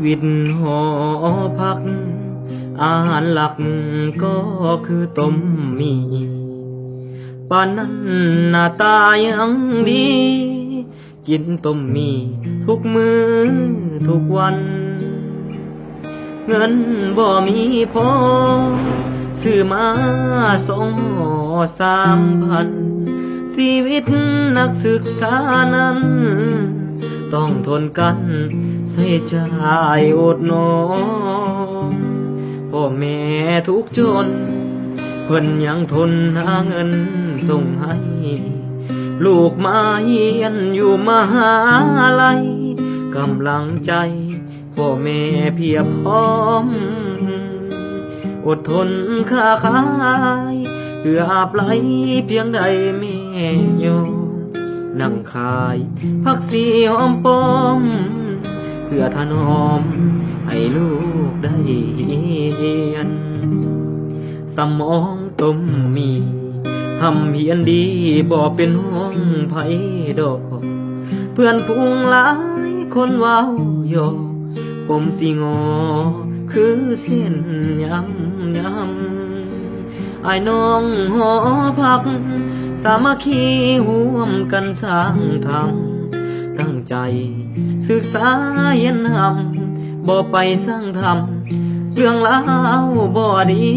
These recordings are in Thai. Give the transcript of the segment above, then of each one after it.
วิตหอพักอาหารหลักก็คือต้มมีป่านนั้นหน้าตายังดีกินต้มมีทุกมื้อทุกวันเงินบ่มีพอซื้อมา2 ห่อ 3 พันชีวิตนักศึกษานั้นต้องทนกันใช้จ่ายอดนอนพ่อแม่ทุกจนเพิ่นยังทนหาเงินส่งให้ลูกมาเรียนอยู่มหาลัยกำลังใจพ่อแม่เพียบพร้อมอดทนค้าขายเพื่ออาบไหลเพียงใดแม่ยอมนั่งขายผักสีหอมปอมเพื่อถนอมให้ลูกได้เรียนสมองต้มมีทำเพียนดีบ่เป็นห่วงไผดอกเพื่อนพุงหลายคนว้าวยอผมสิงอคือเส้นยำไอ้น้องหอพักสามัคคีร่วมกันสร้างธรรมตั้งใจศึกษาเรียนทำบ่ไปสร้างธรรมเรื่องราวบ่ดี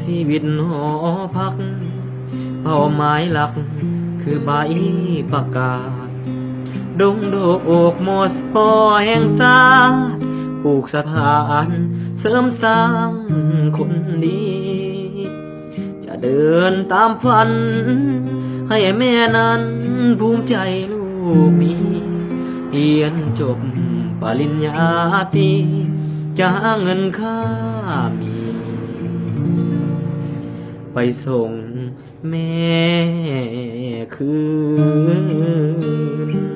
ชีวิตหอพักเป้าหมายหลักคือใบประกาศดงโดกมอสพอแห่งสาปลูกสถานเสริมสร้างคนดีจะเดินตามฝันให้แม่นั้นภูมิใจลูกมีเรียนจบปริญญาตรีจะเงินค่ามีไปส่งแม่คืน